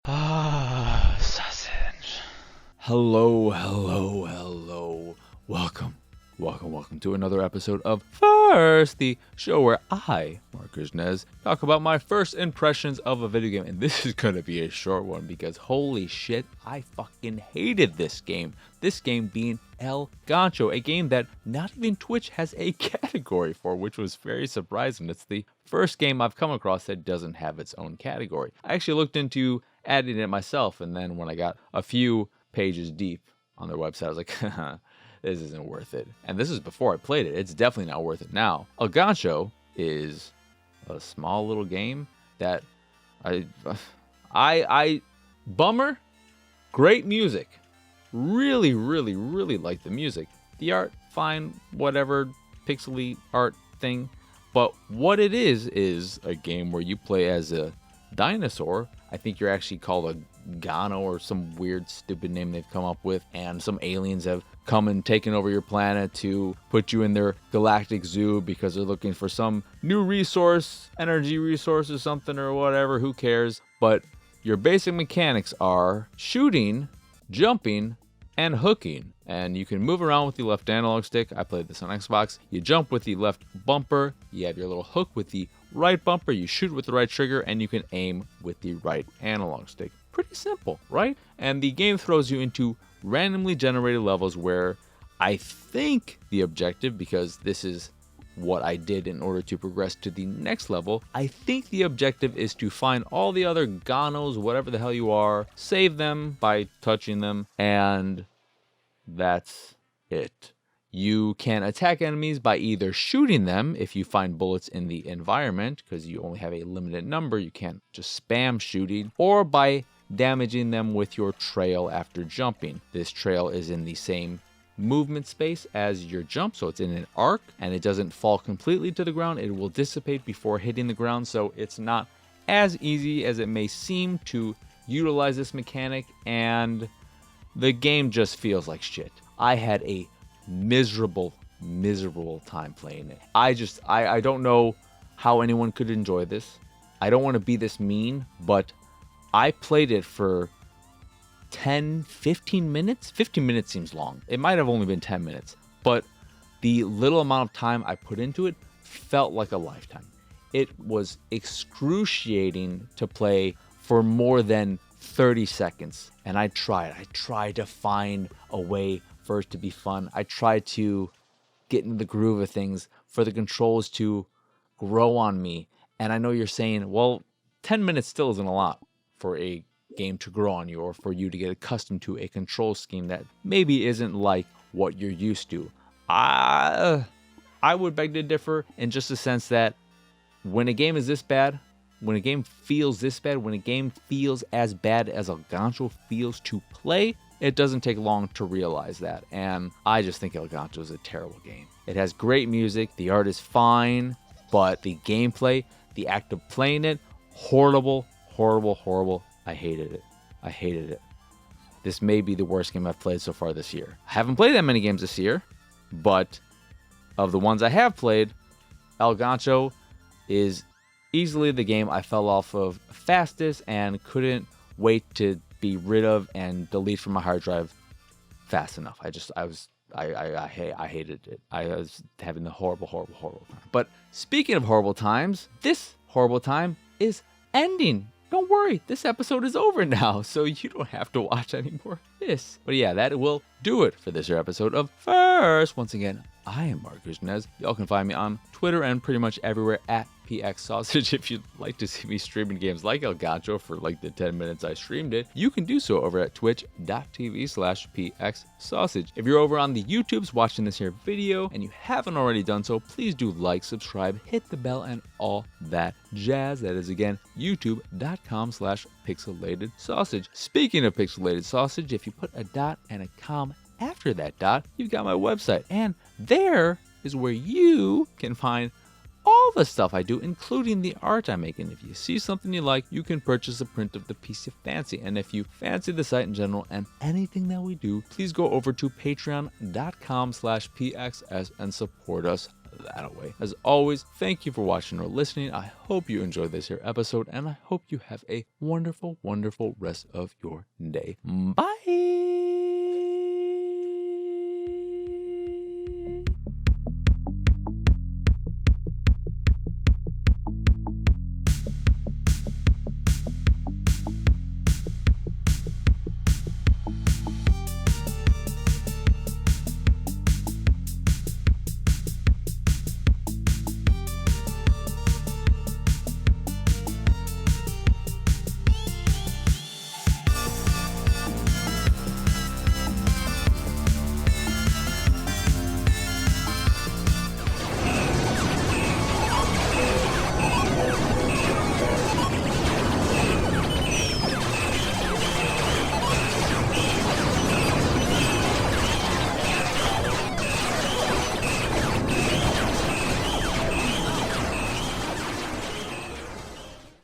Sausage. Hello. Welcome to another episode of First, the show where I, Marcus Nez, talk about my first impressions of a video game. And this is going to be a short one because holy shit, I fucking hated this game. This game being El Gancho, a game that not even Twitch has a category for, which was very surprising. It's the first game I've come across that doesn't have its own category. I actually looked into adding it myself, and then when I got a few pages deep on their website, I was like, this isn't worth it. And this is before I played it. It's definitely not worth it now. El Gancho is a small little game that bummer, great music. Really like the music. The art, fine, whatever, pixely art thing. But what it is a game where you play as a dinosaur. I think you're actually called a Gano or some weird stupid name they've come up with, and some aliens have come and taken over your planet to put you in their galactic zoo because they're looking for some new resource, energy resource or something or whatever, who cares. But your basic mechanics are shooting, jumping, and hooking, and you can move around with the left analog stick. I played this on Xbox. You jump with the left bumper, you have your little hook with the right bumper, you shoot with the right trigger, and you can aim with the right analog stick. Pretty simple, right? And the game throws you into randomly generated levels where I think the objective, because this is what I did in order to progress to the next level, I think the objective is to find all the other Ganos, whatever the hell you are, save them by touching them, and that's it. You can attack enemies by either shooting them if you find bullets in the environment, because you only have a limited number, you can't just spam shooting, or by damaging them with your trail after jumping. This trail is in the same movement space as your jump, so it's in an arc, and it doesn't fall completely to the ground. It will dissipate before hitting the ground, so it's not as easy as it may seem to utilize this mechanic, and the game just feels like shit. I had a miserable time playing it. I don't know how anyone could enjoy this. I don't want to be this mean, but I played it for 15 minutes. 15 minutes seems long. It might have only been 10 minutes, but the little amount of time I put into it felt like a lifetime. It was excruciating to play for more than 30 seconds, and I tried to find a way for it to be fun. I tried to get into the groove of things, for the controls to grow on me. And I know you're saying, well, 10 minutes still isn't a lot for a game to grow on you, or for you to get accustomed to a control scheme that maybe isn't like what you're used to. I would beg to differ in just the sense that when a game is this bad, when a game feels this bad, when a game feels as bad as El Gancho feels to play, it doesn't take long to realize that. And I just think El Gancho is a terrible game. It has great music, the art is fine, but the gameplay, the act of playing it, horrible. I hated it. This may be the worst game I've played so far this year. I haven't played that many games this year, but of the ones I have played, El Gancho is easily the game I fell off of fastest and couldn't wait to be rid of and delete from my hard drive fast enough. I hated it. I was having the horrible time. But speaking of horrible times, this horrible time is ending. Don't worry, this episode is over now, so you don't have to watch any more of this. But yeah, that will do it for this episode of First. Once again, I am Marcus Nez. Y'all can find me on Twitter and pretty much everywhere at PX Sausage. If you'd like to see me streaming games like El Gancho for like the 10 minutes I streamed it, you can do so over at twitch.tv/PX Sausage. If you're over on the YouTubes watching this here video and you haven't already done so, please do like, subscribe, hit the bell, and all that jazz. That is again youtube.com/Pixelated Sausage. Speaking of Pixelated Sausage, if you put a dot and a comma after that dot, you've got my website, and there is where you can find all the stuff I do, including the art I make. And if you see something you like, you can purchase a print of the piece you fancy. And if you fancy the site in general and anything that we do, please go over to patreon.com/PXS and support us that away. As always, thank you for watching or listening. I hope you enjoyed this here episode, and I hope you have a wonderful, wonderful rest of your day. Bye!